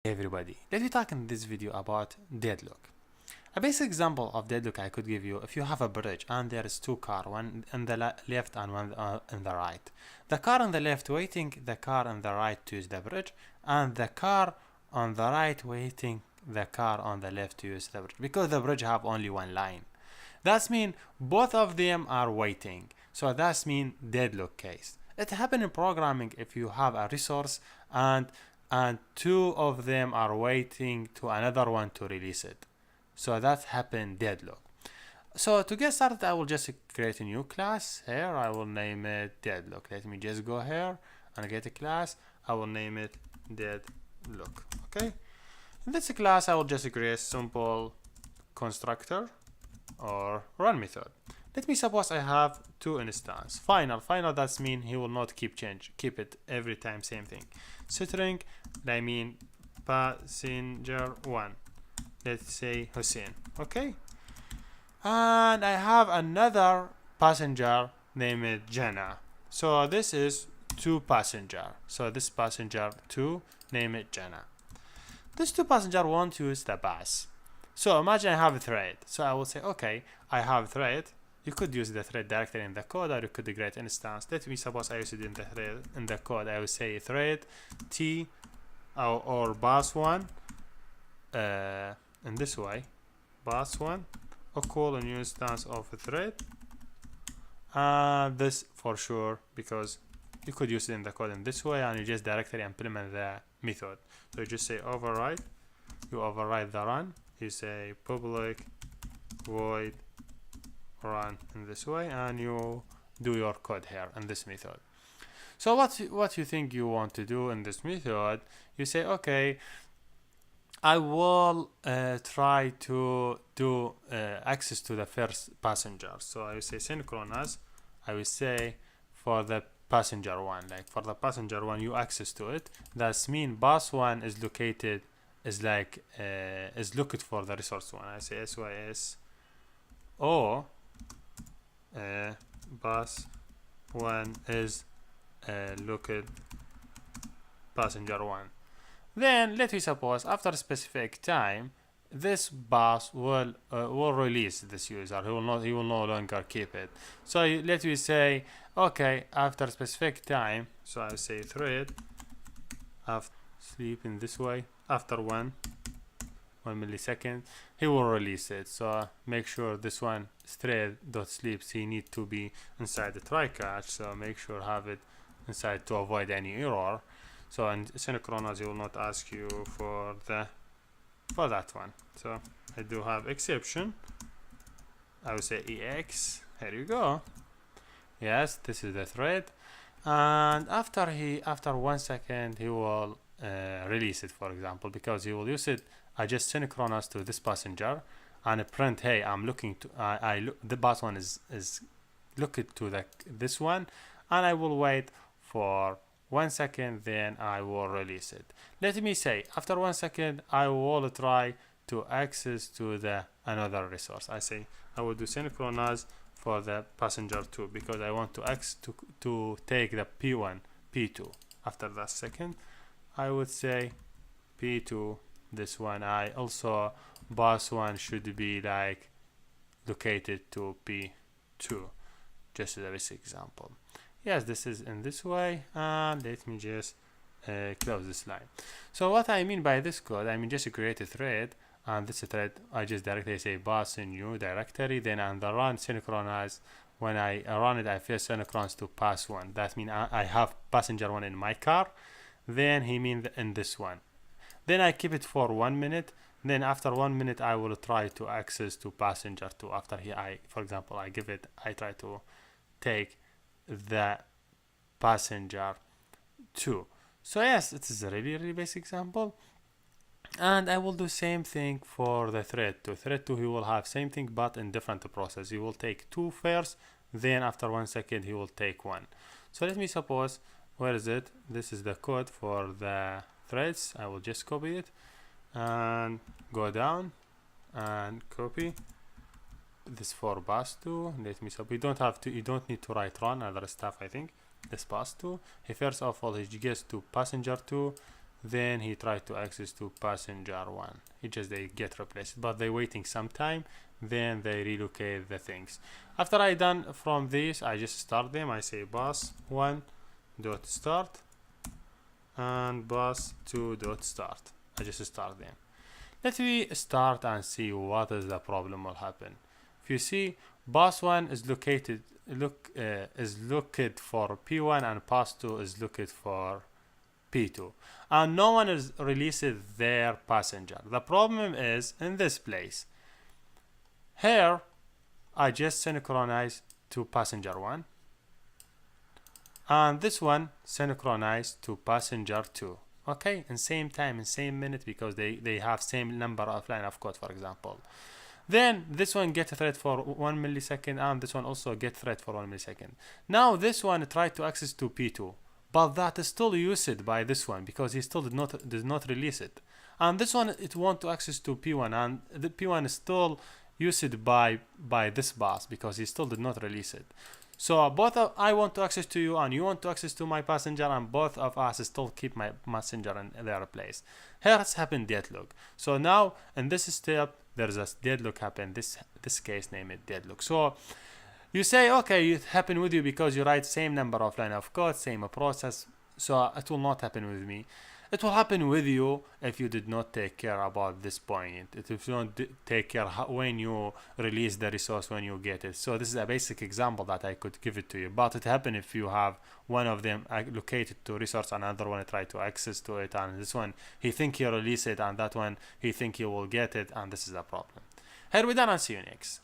Hey everybody, let me talk in this video about deadlock. A basic example of deadlock I could give you: if you have a bridge and there is two cars, one on the left and one on the right. The car on the left waiting the car on the right to use the bridge, and the car on the right waiting the car on the left to use the bridge, because the bridge have only one line. That means both of them are waiting. So that means deadlock case. It happens in programming if you have a resource and two of them are waiting to another one to release it. So that happened deadlock. So to get started, I will just create a new class here. I will name it deadlock. Let me just go here and get a class. I will name it deadlock. Okay. In this class, I will just create a simple constructor or run method. Let me suppose I have two instances. Final that means he will not keep it every time same thing. String, I mean passenger one. Let's say Hussein. Okay. And I have another passenger named Jana. So this is two passenger. So this passenger two, name it Jana. This two passenger want to use the bus. So imagine I have a thread. So I will say, okay, I have a thread. You could use the thread directly in the code, or you could create an instance. Let me suppose I use it in the thread in the code. I will say thread t or bus one in this way, bus one equal a new instance of a thread. This for sure, because you could use it in the code in this way, and you just directly implement the method. So you just say override. You override the run. You say public void run in this way, and you do your code here in this method. So what you think you want to do in this method? You say, okay, I will try to do access to the first passenger. So I will say synchronous. I will say for the passenger one, like for the passenger one, you access to it. That means bus one is located is looked for the resource one. I say sys o bus one is looked passenger one. Then let me suppose after a specific time this bus will release this user. He will no longer keep it. So let me say, okay, after a specific time, so I say thread after sleep in this way, after 1 millisecond he will release it. So make sure this one thread.sleeps, he need to be inside the try catch, so make sure have it inside to avoid any error. So in synchronous he will not ask you for that one. So I do have exception. I will say ex. Here you go. Yes, this is the thread, and after 1 second he will release it, for example, because he will use it. I just synchronous to this passenger and print, hey, I'm looking to the bus one is looked to this one, and I will wait for 1 second, then I will release it. Let me say after 1 second I will try to access to the another resource. I say I will do synchronous for the passenger 2 because I want to take the P1 P2. After that second I would say P2, this one. I also bus one should be like located to P2, just as a basic example. Yes, this is in this way, and let me just close this line. So what I mean by this code, I mean just create a thread, and this thread I just directly say bus in new directory, then on the run synchronize. When I run it, I first synchronize to pass one. That means I have passenger one in my car, then he means in this one. Then I keep it for 1 minute. Then after 1 minute, I will try to access to passenger 2. After for example, I try to take the passenger 2. So yes, it is a really basic example, and I will do same thing for the thread 2. Thread 2, he will have same thing but in different process. He will take 2 first, then after 1 second he will take 1. So let me suppose, where is it? This is the code for the threads. I will just copy it and go down and copy this for bus 2. Let me you don't need to write run other stuff. I think this bus 2, he first of all he gets to passenger 2, then he tried to access to passenger 1. They get replaced, but they waiting some time, then they relocate the things. After I done from this, I just start them. I say bus 1 dot start and bus 2 dot start. I just start them. Let me start and see what is the problem will happen. If you see, bus 1 is located is looked for P1 and bus 2 is looked for P2, and no one is released their passenger. The problem is in this place. Here I just synchronize to passenger 1, and this one synchronized to passenger 2. Okay, in same time, in same minute, because they have same number of line of code, for example. Then this one get a thread for 1 millisecond, and this one also get thread for 1 millisecond. Now this one tried to access to P2, but that is still used by this one because he still did not release it. And this one, it want to access to P1, and the P1 is still used by this bus because he still did not release it. So I want to access to you and you want to access to my passenger, and both of us still keep my passenger in their place. Here has happened deadlock. So now in this step there's a deadlock happen. This case name it deadlock. So you say, okay, it happened with you because you write same number of line of code, same process, so it will not happen with me. It will happen with you if you did not take care about this point. If you don't take care when you release the resource, when you get it. So this is a basic example that I could give it to you. But it happen if you have one of them allocated to resource, another one try to access to it, and this one he think he release it, and that one he think he will get it, and this is a problem. Here we done, and see you next.